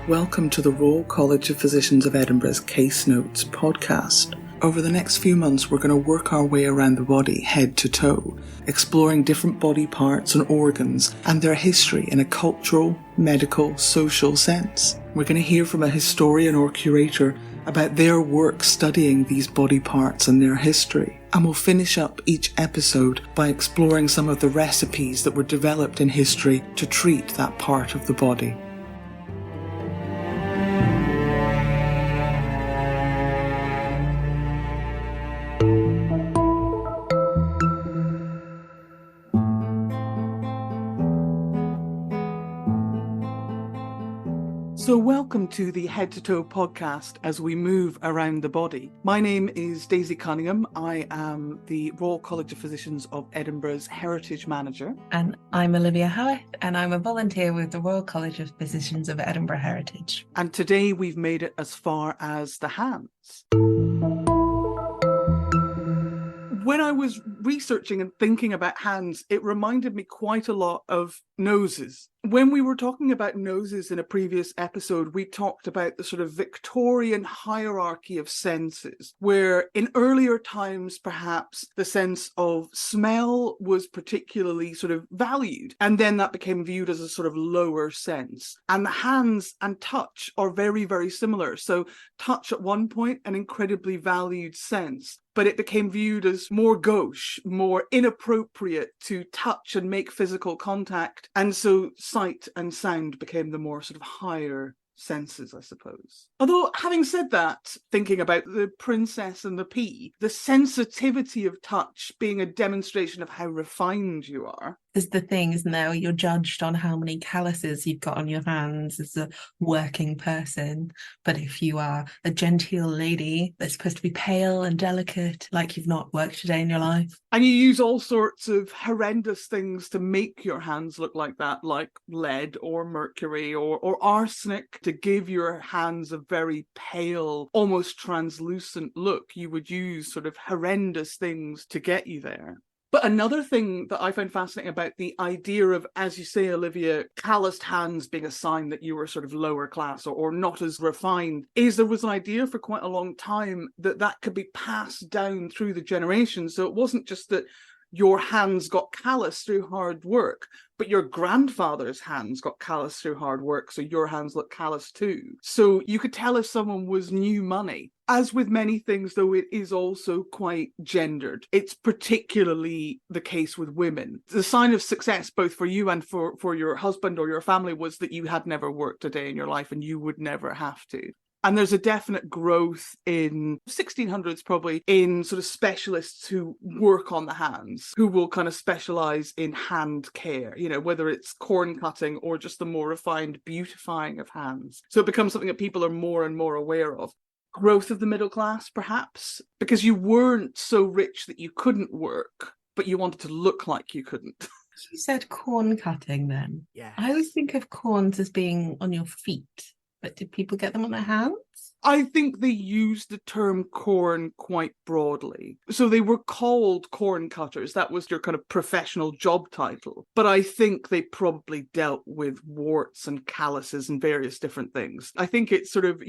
Welcome to the Royal College of Physicians of Edinburgh's Case Notes podcast. Over the next few months, we're going to work our way around the body head to toe, exploring different body parts and organs and their history in a cultural, medical, social sense. We're going to hear from a historian or curator about their work studying these body parts and their history. And we'll finish up each episode by exploring some of the recipes that were developed in history to treat that part of the body. So welcome to the Head to Toe podcast as we move around the body. My name is Daisy Cunningham. I am the Royal College of Physicians of Edinburgh's Heritage Manager. And I'm Olivia Howarth, and I'm a volunteer with the Royal College of Physicians of Edinburgh Heritage. And today we've made it as far as the hands. When I was researching and thinking about hands, it reminded me quite a lot of noses. When we were talking about noses in a previous episode, we talked about the sort of Victorian hierarchy of senses, where in earlier times, perhaps the sense of smell was particularly sort of valued, and then that became viewed as a sort of lower sense. And the hands and touch are very, very similar. So touch at one point, an incredibly valued sense, but it became viewed as more gauche, more inappropriate to touch and make physical contact. And so sight and sound became the more sort of higher senses, I suppose. Although, having said that, thinking about the princess and the pea, the sensitivity of touch being a demonstration of how refined you are. Is the thing, isn't there? You're judged on how many calluses you've got on your hands as a working person. But if you are a genteel lady that's supposed to be pale and delicate, like you've not worked a day in your life. And you use all sorts of horrendous things to make your hands look like that, like lead or mercury or arsenic, to give your hands a very pale, almost translucent look. You would use sort of horrendous things to get you there. But another thing that I found fascinating about the idea of, as you say, Olivia, calloused hands being a sign that you were sort of lower class or not as refined, is there was an idea for quite a long time that that could be passed down through the generations. So it wasn't just that your hands got calloused through hard work, but your grandfather's hands got calloused through hard work, so your hands look calloused too. So you could tell if someone was new money. As with many things, though, it is also quite gendered. It's particularly the case with women. The sign of success, both for you and for your husband or your family, was that you had never worked a day in your life and you would never have to. And there's a definite growth in 1600s, probably, in sort of specialists who work on the hands, who will kind of specialize in hand care, you know, whether it's corn cutting or just the more refined beautifying of hands. So it becomes something that people are more and more aware of. Growth of the middle class, perhaps, because you weren't so rich that you couldn't work, but you wanted to look like you couldn't. You said corn cutting then. Yeah. I always think of corns as being on your feet. But did people get them on their hands? I think they used the term corn quite broadly. So they were called corn cutters. That was their kind of professional job title. But I think they probably dealt with warts and calluses and various different things. I think it's sort of,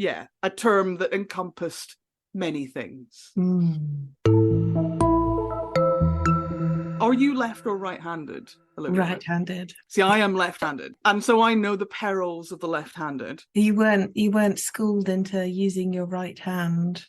a term that encompassed many things. Are you left or right-handed, Olivia? Right-handed. See, I am left-handed, and so I know the perils of the left-handed. You weren't schooled into using your right hand,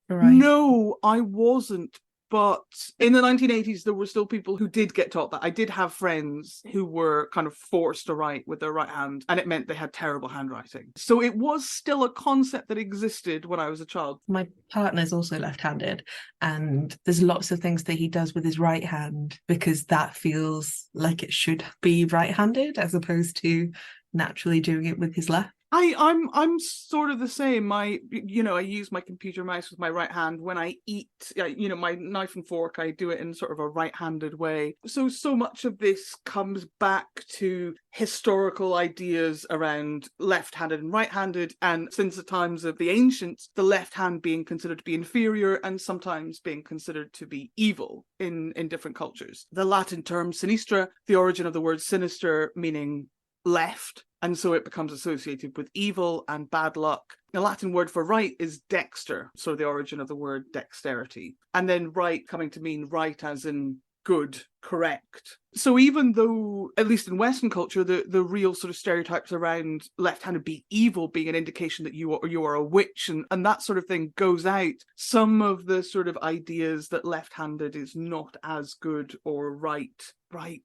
right? No, I wasn't. But in the 1980s, there were still people who did get taught that. I did have friends who were kind of forced to write with their right hand, and it meant they had terrible handwriting. So it was still a concept that existed when I was a child. My partner's also left-handed, and there's lots of things that he does with his right hand because that feels like it should be right-handed as opposed to naturally doing it with his left. I'm sort of the same. I use my computer mouse with my right hand. When I eat, my knife and fork, I do it in sort of a right-handed way. So much of this comes back to historical ideas around left-handed and right-handed. And since the times of the ancients, the left hand being considered to be inferior and sometimes being considered to be evil in different cultures. The Latin term sinistra, the origin of the word sinister, meaning left, and so it becomes associated with evil and bad luck. The Latin word for right is dexter, so the origin of the word dexterity. And then right coming to mean right as in good, correct. So even though, at least in Western culture, the real sort of stereotypes around left-handed being evil being an indication that you are a witch and that sort of thing goes out, some of the sort of ideas that left-handed is not as good or right, I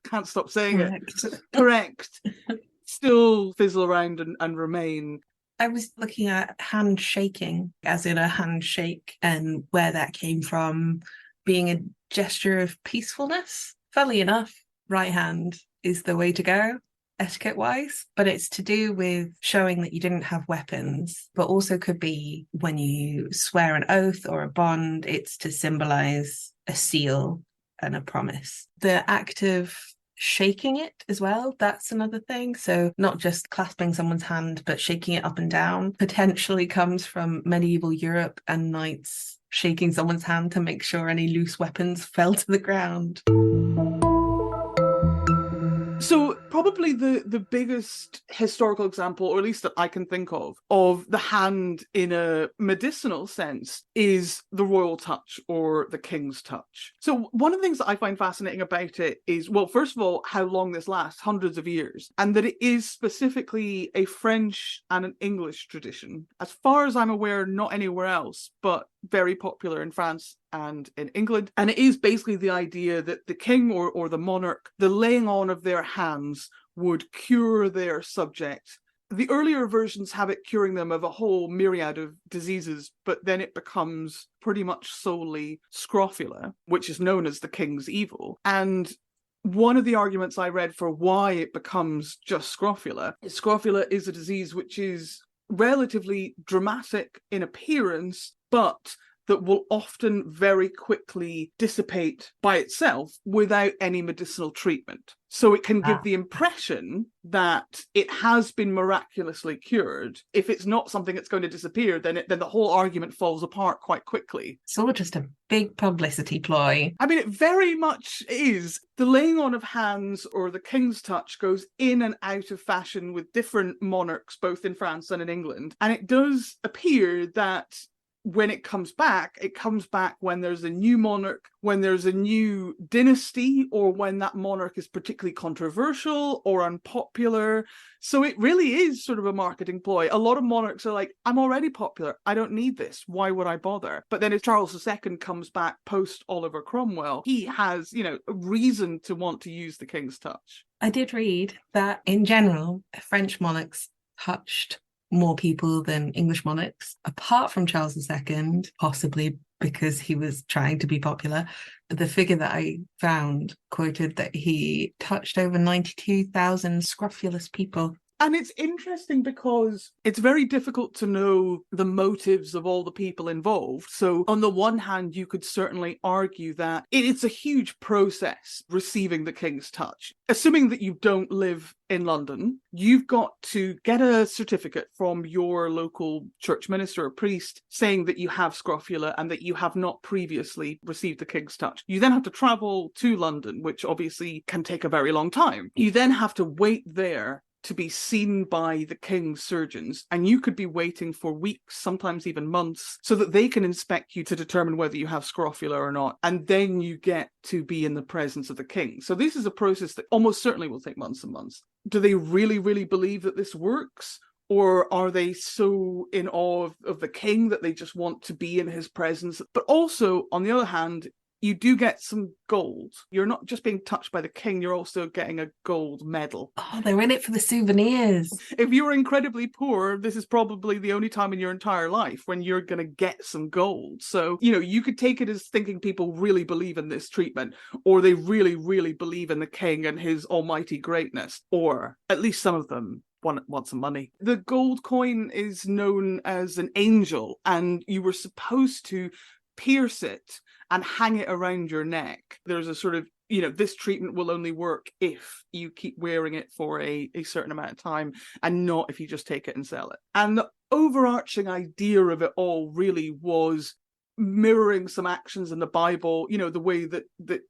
can't stop saying Correct. it, correct, still fizzle around and remain. I was looking at handshaking, as in a handshake, and where that came from being a gesture of peacefulness. Funnily enough, right hand is the way to go, etiquette-wise, but it's to do with showing that you didn't have weapons, but also could be when you swear an oath or a bond, it's to symbolize a seal and a promise. The act of shaking it as well, that's another thing. So not just clasping someone's hand, but shaking it up and down potentially comes from medieval Europe and knights shaking someone's hand to make sure any loose weapons fell to the ground. So probably the biggest historical example, or at least that I can think of the hand in a medicinal sense is the royal touch or the king's touch. So one of the things that I find fascinating about it is, well, first of all, how long this lasts, hundreds of years, and that it is specifically a French and an English tradition. As far as I'm aware, not anywhere else, but very popular in France and in England. And it is basically the idea that the king or the monarch, the laying on of their hands would cure their subject. The earlier versions have it curing them of a whole myriad of diseases, but then it becomes pretty much solely scrofula, which is known as the king's evil. And one of the arguments I read for why it becomes just scrofula is a disease which is relatively dramatic in appearance, but that will often very quickly dissipate by itself without any medicinal treatment. So it can give the impression that it has been miraculously cured. If it's not something that's going to disappear, then the whole argument falls apart quite quickly. It's all just a big publicity ploy. I mean, it very much is. The laying on of hands or the king's touch goes in and out of fashion with different monarchs, both in France and in England. And it does appear that when it comes back when there's a new monarch, when there's a new dynasty, or when that monarch is particularly controversial or unpopular. So it really is sort of a marketing ploy. A lot of monarchs are like, I'm already popular, I don't need this, why would I bother? But then if Charles II comes back post Oliver Cromwell, he has, a reason to want to use the king's touch. I did read that in general, French monarchs touched more people than English monarchs, apart from Charles II, possibly because he was trying to be popular. The figure that I found quoted that he touched over 92,000 scrofulous people. And it's interesting because it's very difficult to know the motives of all the people involved. So on the one hand, you could certainly argue that it's a huge process receiving the king's touch. Assuming that you don't live in London, you've got to get a certificate from your local church minister or priest saying that you have scrofula and that you have not previously received the king's touch. You then have to travel to London, which obviously can take a very long time. You then have to wait there to be seen by the king's surgeons, and you could be waiting for weeks, sometimes even months, so that they can inspect you to determine whether you have scrofula or not, and then you get to be in the presence of the king. So this is a process that almost certainly will take months and months. Do they really, really believe that this works? Or are they so in awe of the king that they just want to be in his presence? But also, on the other hand, you do get some gold. You're not just being touched by the king, you're also getting a gold medal. Oh, they're in it for the souvenirs. If you're incredibly poor, this is probably the only time in your entire life when you're going to get some gold. So, you could take it as thinking people really believe in this treatment, or they really, really believe in the king and his almighty greatness, or at least some of them want some money. The gold coin is known as an angel, and you were supposed to pierce it and hang it around your neck. There's a sort of, this treatment will only work if you keep wearing it for a certain amount of time and not if you just take it and sell it. And the overarching idea of it all really was mirroring some actions in the Bible, the way that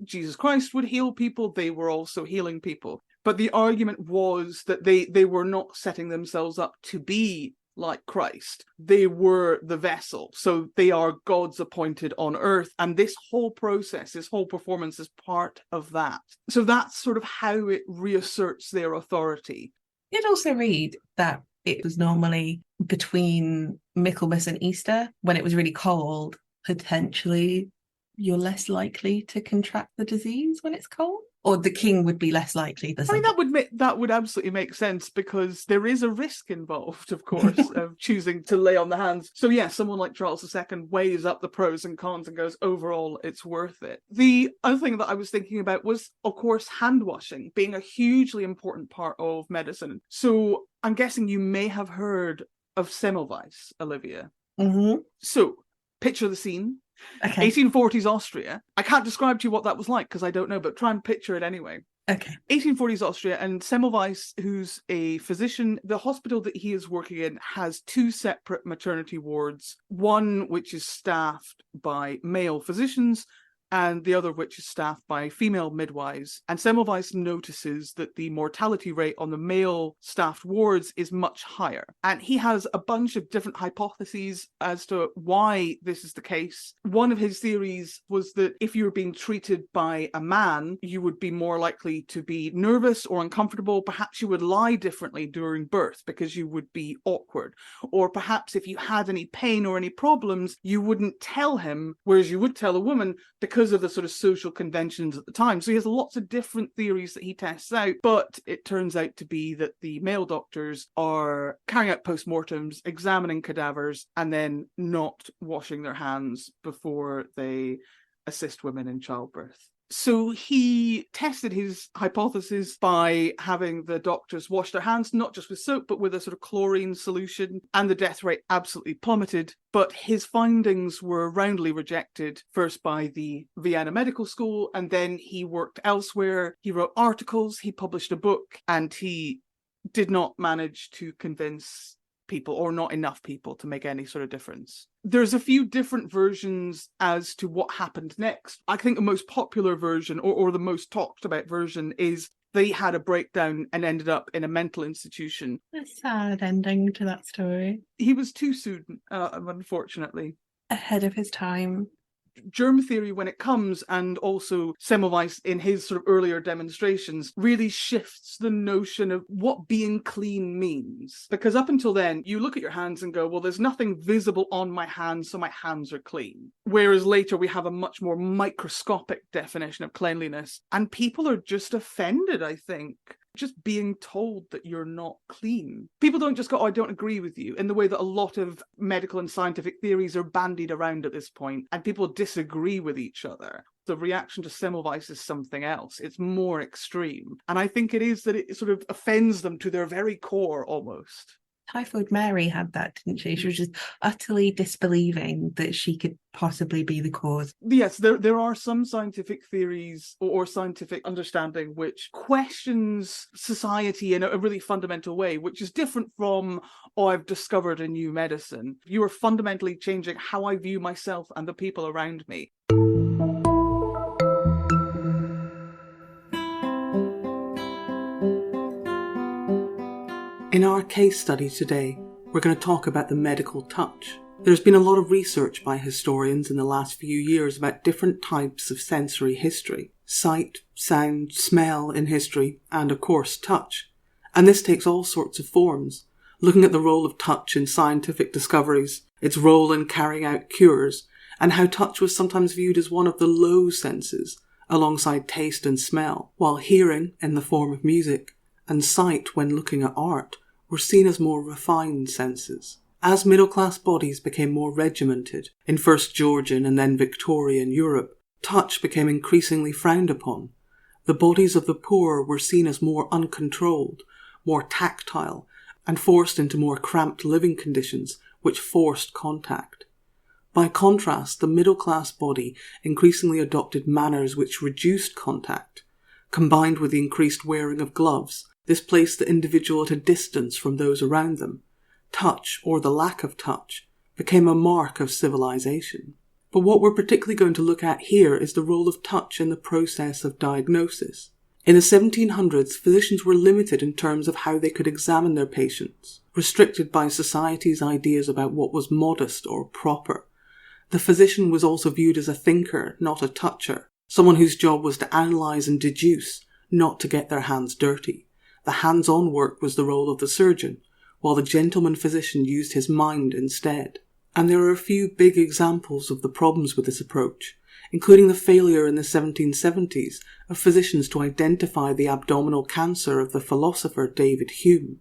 Jesus Christ would heal people, they were also healing people. But the argument was that they were not setting themselves up to be like Christ. They were the vessel. So they are God's appointed on earth. And this whole process, this whole performance is part of that. So that's sort of how it reasserts their authority. You'd also read that it was normally between Michaelmas and Easter, when it was really cold, potentially you're less likely to contract the disease when it's cold. Or the king would be less likely. I mean, that would absolutely make sense, because there is a risk involved, of course, of choosing to lay on the hands. So yeah, someone like Charles II weighs up the pros and cons and goes, overall, it's worth it. The other thing that I was thinking about was, of course, hand washing being a hugely important part of medicine. So I'm guessing you may have heard of Semmelweis, Olivia. Mm-hmm. So picture the scene. Okay. 1840s Austria. I can't describe to you what that was like because I don't know, but try and picture it anyway. Okay. 1840s Austria, and Semmelweis, who's a physician, the hospital that he is working in has two separate maternity wards, one which is staffed by male physicians and the other which is staffed by female midwives. And Semmelweis notices that the mortality rate on the male staffed wards is much higher. And he has a bunch of different hypotheses as to why this is the case. One of his theories was that if you were being treated by a man, you would be more likely to be nervous or uncomfortable. Perhaps you would lie differently during birth because you would be awkward. Or perhaps if you had any pain or any problems, you wouldn't tell him, whereas you would tell a woman because of the sort of social conventions at the time. So he has lots of different theories that he tests out, but it turns out to be that the male doctors are carrying out postmortems, examining cadavers, and then not washing their hands before they assist women in childbirth. So he tested his hypothesis by having the doctors wash their hands, not just with soap, but with a sort of chlorine solution, and the death rate absolutely plummeted. But his findings were roundly rejected, first by the Vienna Medical School, and then he worked elsewhere. He wrote articles, he published a book, and he did not manage to convince people, or not enough people, to make any sort of difference. There's a few different versions as to what happened next. I think the most popular version, or the most talked about version, is they had a breakdown and ended up in a mental institution. A sad ending to that story. He was too soon, unfortunately. Ahead of his time. Germ theory, when it comes, and also Semmelweis in his sort of earlier demonstrations, really shifts the notion of what being clean means. Because up until then, you look at your hands and go, well, there's nothing visible on my hands, so my hands are clean. Whereas later we have a much more microscopic definition of cleanliness, and people are just offended, I think. Just being told that you're not clean. People don't just go, oh, I don't agree with you, in the way that a lot of medical and scientific theories are bandied around at this point, and people disagree with each other. The reaction to Semmelweis is something else. It's more extreme. And I think it is that it sort of offends them to their very core, almost. Typhoid Mary had that, didn't she? She was just utterly disbelieving that she could possibly be the cause. Yes, there are some scientific theories or scientific understanding which questions society in a really fundamental way, which is different from, oh, I've discovered a new medicine. You are fundamentally changing how I view myself and the people around me. In our case study today, we're going to talk about the medical touch. There's been a lot of research by historians in the last few years about different types of sensory history. Sight, sound, smell in history, and of course touch. And this takes all sorts of forms, looking at the role of touch in scientific discoveries, its role in carrying out cures, and how touch was sometimes viewed as one of the low senses, alongside taste and smell, while hearing, in the form of music, and sight when looking at art, were seen as more refined senses. As middle-class bodies became more regimented, in first Georgian and then Victorian Europe, touch became increasingly frowned upon. The bodies of the poor were seen as more uncontrolled, more tactile, and forced into more cramped living conditions, which forced contact. By contrast, the middle-class body increasingly adopted manners which reduced contact. Combined with the increased wearing of gloves, this placed the individual at a distance from those around them. Touch, or the lack of touch, became a mark of civilization. But what we're particularly going to look at here is the role of touch in the process of diagnosis. In the 1700s, physicians were limited in terms of how they could examine their patients, restricted by society's ideas about what was modest or proper. The physician was also viewed as a thinker, not a toucher, someone whose job was to analyse and deduce, not to get their hands dirty. The hands-on work was the role of the surgeon, while the gentleman physician used his mind instead. And there are a few big examples of the problems with this approach, including the failure in the 1770s of physicians to identify the abdominal cancer of the philosopher David Hume,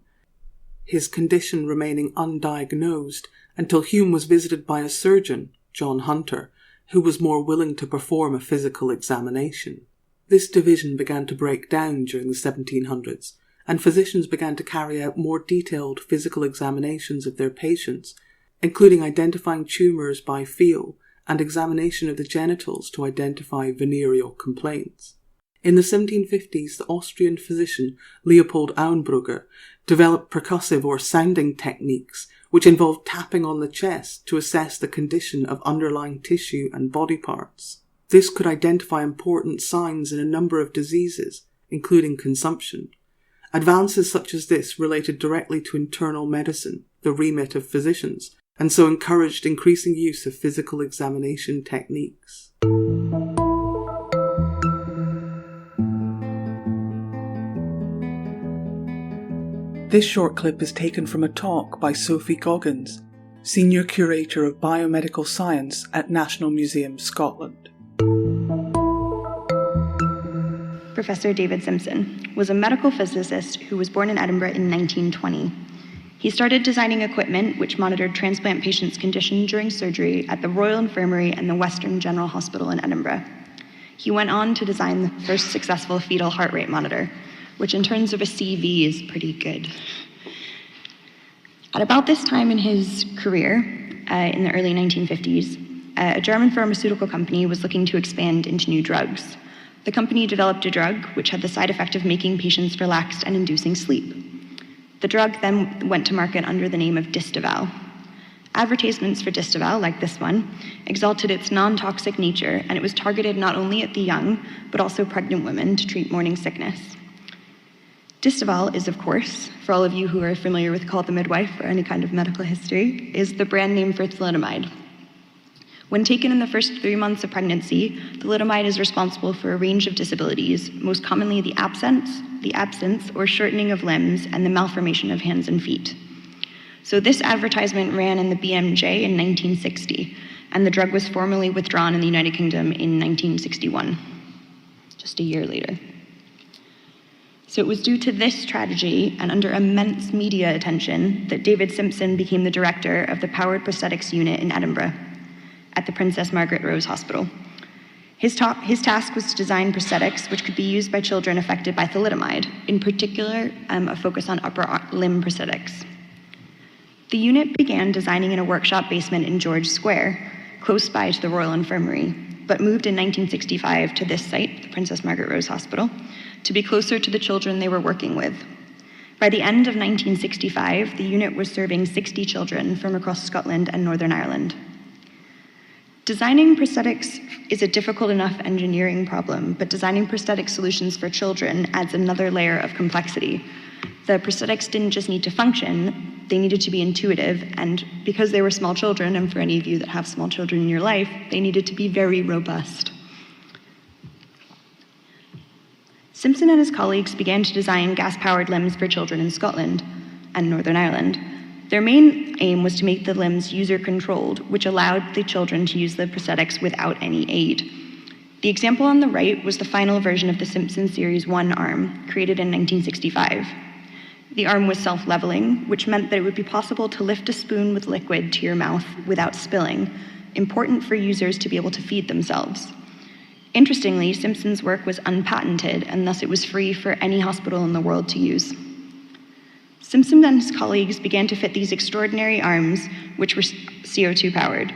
his condition remaining undiagnosed until Hume was visited by a surgeon, John Hunter, who was more willing to perform a physical examination. This division began to break down during the 1700s, and physicians began to carry out more detailed physical examinations of their patients, including identifying tumours by feel and examination of the genitals to identify venereal complaints. In the 1750s, the Austrian physician Leopold Auenbrugger developed percussive or sounding techniques which involved tapping on the chest to assess the condition of underlying tissue and body parts. This could identify important signs in a number of diseases, including consumption. Advances such as this related directly to internal medicine, the remit of physicians, and so encouraged increasing use of physical examination techniques. This short clip is taken from a talk by Sophie Goggins, Senior Curator of Biomedical Science at National Museum Scotland. Professor David Simpson was a medical physicist who was born in Edinburgh in 1920. He started designing equipment which monitored transplant patients' condition during surgery at the Royal Infirmary and the Western General Hospital in Edinburgh. He went on to design the first successful fetal heart rate monitor, which in terms of a CV is pretty good. At about this time in his career, in the early 1950s, a German pharmaceutical company was looking to expand into new drugs. The company developed a drug which had the side effect of making patients relaxed and inducing sleep. The drug then went to market under the name of Distaval. Advertisements for Distaval, like this one, exalted its non-toxic nature, and it was targeted not only at the young, but also pregnant women to treat morning sickness. Distaval is, of course, for all of you who are familiar with Call the Midwife or any kind of medical history, is the brand name for thalidomide. When taken in the first 3 months of pregnancy, thalidomide is responsible for a range of disabilities, most commonly the absence or shortening of limbs, and the malformation of hands and feet. So this advertisement ran in the BMJ in 1960, and the drug was formally withdrawn in the United Kingdom in 1961, just a year later. So it was due to this tragedy and under immense media attention that David Simpson became the director of the Powered Prosthetics Unit in Edinburgh at the Princess Margaret Rose Hospital. His task was to design prosthetics which could be used by children affected by thalidomide, in particular a focus on upper limb prosthetics. The unit began designing in a workshop basement in George Square, close by to the Royal Infirmary, but moved in 1965 to this site, the Princess Margaret Rose Hospital, to be closer to the children they were working with. By the end of 1965, the unit was serving 60 children from across Scotland and Northern Ireland. Designing prosthetics is a difficult enough engineering problem, but designing prosthetic solutions for children adds another layer of complexity. The prosthetics didn't just need to function, they needed to be intuitive, and because they were small children, and for any of you that have small children in your life, they needed to be very robust. Simpson and his colleagues began to design gas-powered limbs for children in Scotland and Northern Ireland. Their main aim was to make the limbs user-controlled, which allowed the children to use the prosthetics without any aid. The example on the right was the final version of the Simpson Series 1 arm, created in 1965. The arm was self-leveling, which meant that it would be possible to lift a spoon with liquid to your mouth without spilling, important for users to be able to feed themselves. Interestingly, Simpson's work was unpatented, and thus it was free for any hospital in the world to use. Simpson and his colleagues began to fit these extraordinary arms, which were CO2 powered.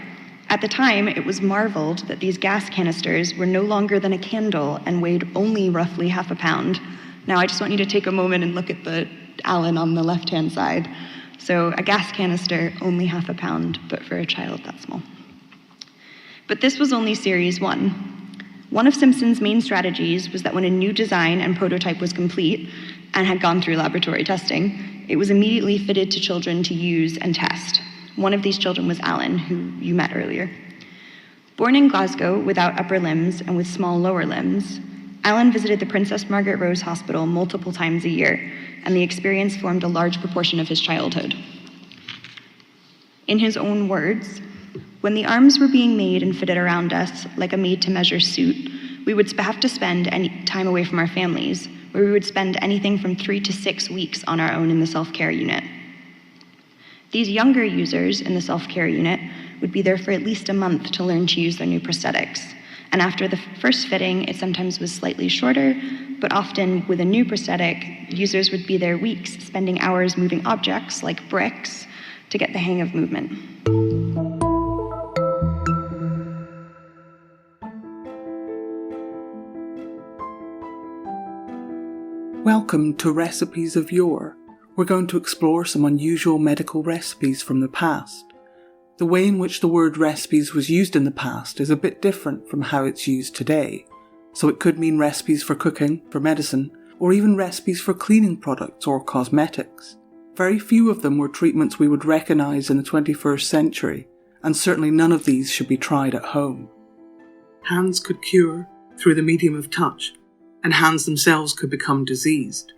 At the time, it was marveled that these gas canisters were no longer than a candle and weighed only roughly half a pound. Now, I just want you to take a moment and look at the Allen on the left-hand side. So a gas canister, only half a pound, but for a child, that's small. But this was only Series 1. One of Simpson's main strategies was that when a new design and prototype was complete and had gone through laboratory testing, it was immediately fitted to children to use and test. One of these children was Alan, who you met earlier. Born in Glasgow without upper limbs and with small lower limbs, Alan visited the Princess Margaret Rose Hospital multiple times a year, and the experience formed a large proportion of his childhood. In his own words, "When the arms were being made and fitted around us like a made-to-measure suit, we would have to spend any time away from our families, where we would spend anything from 3 to 6 weeks on our own in the self-care unit. These younger users in the self-care unit would be there for at least a month to learn to use their new prosthetics. And after the first fitting, it sometimes was slightly shorter, but often with a new prosthetic, users would be there weeks, spending hours moving objects like bricks to get the hang of movement." Welcome to Recipes of Yore. We're going to explore some unusual medical recipes from the past. The way in which the word recipes was used in the past is a bit different from how it's used today, so it could mean recipes for cooking, for medicine, or even recipes for cleaning products or cosmetics. Very few of them were treatments we would recognise in the 21st century, and certainly none of these should be tried at home. Hands could cure through the medium of touch, and hands themselves could become diseased.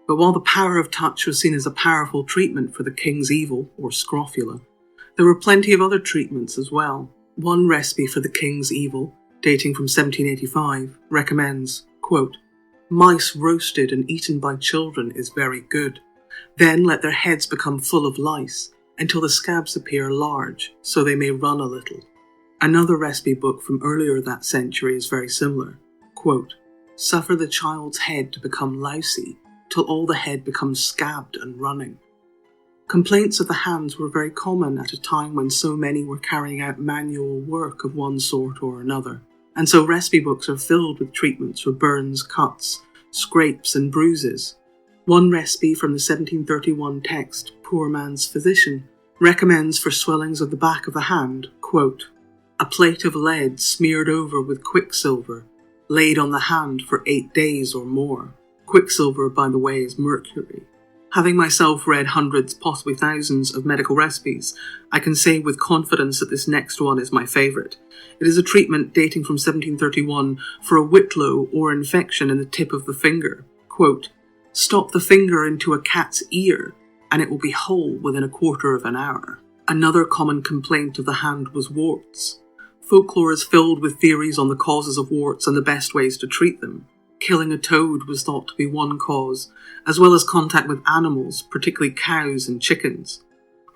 But while the power of touch was seen as a powerful treatment for the king's evil, or scrofula, there were plenty of other treatments as well. One recipe for the king's evil, dating from 1785, recommends, quote, "Mice roasted and eaten by children is very good. Then let their heads become full of lice, until the scabs appear large, so they may run a little." Another recipe book from earlier that century is very similar. Quote, "Suffer the child's head to become lousy, till all the head becomes scabbed and running." Complaints of the hands were very common at a time when so many were carrying out manual work of one sort or another, and so recipe books are filled with treatments for burns, cuts, scrapes and bruises. One recipe from the 1731 text, Poor Man's Physician, recommends for swellings of the back of the hand, quote, "A plate of lead smeared over with quicksilver, laid on the hand for 8 days or more." Quicksilver, by the way, is mercury. Having myself read hundreds, possibly thousands of medical recipes, I can say with confidence that this next one is my favourite. It is a treatment dating from 1731 for a whitlow or infection in the tip of the finger. Quote, "Stop the finger into a cat's ear, and it will be whole within a quarter of an hour." Another common complaint of the hand was warts. Folklore is filled with theories on the causes of warts and the best ways to treat them. Killing a toad was thought to be one cause, as well as contact with animals, particularly cows and chickens.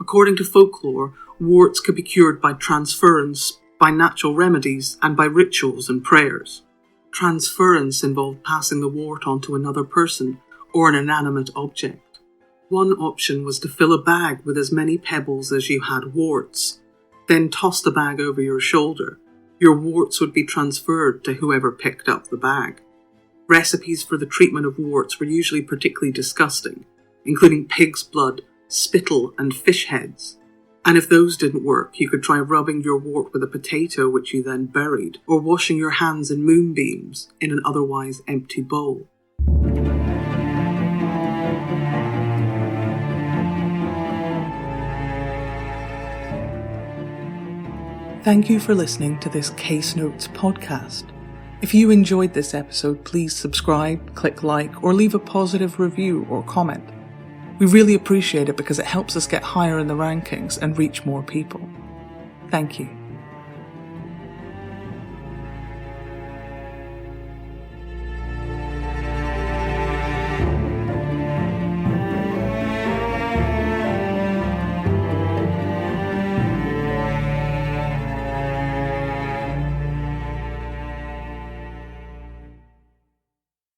According to folklore, warts could be cured by transference, by natural remedies, and by rituals and prayers. Transference involved passing the wart onto another person or an inanimate object. One option was to fill a bag with as many pebbles as you had warts, then toss the bag over your shoulder. Your warts would be transferred to whoever picked up the bag. Recipes for the treatment of warts were usually particularly disgusting, including pig's blood, spittle, and fish heads. And if those didn't work, you could try rubbing your wart with a potato which you then buried, or washing your hands in moonbeams in an otherwise empty bowl. Thank you for listening to this Case Notes podcast. If you enjoyed this episode, please subscribe, click like, or leave a positive review or comment. We really appreciate it because it helps us get higher in the rankings and reach more people. Thank you.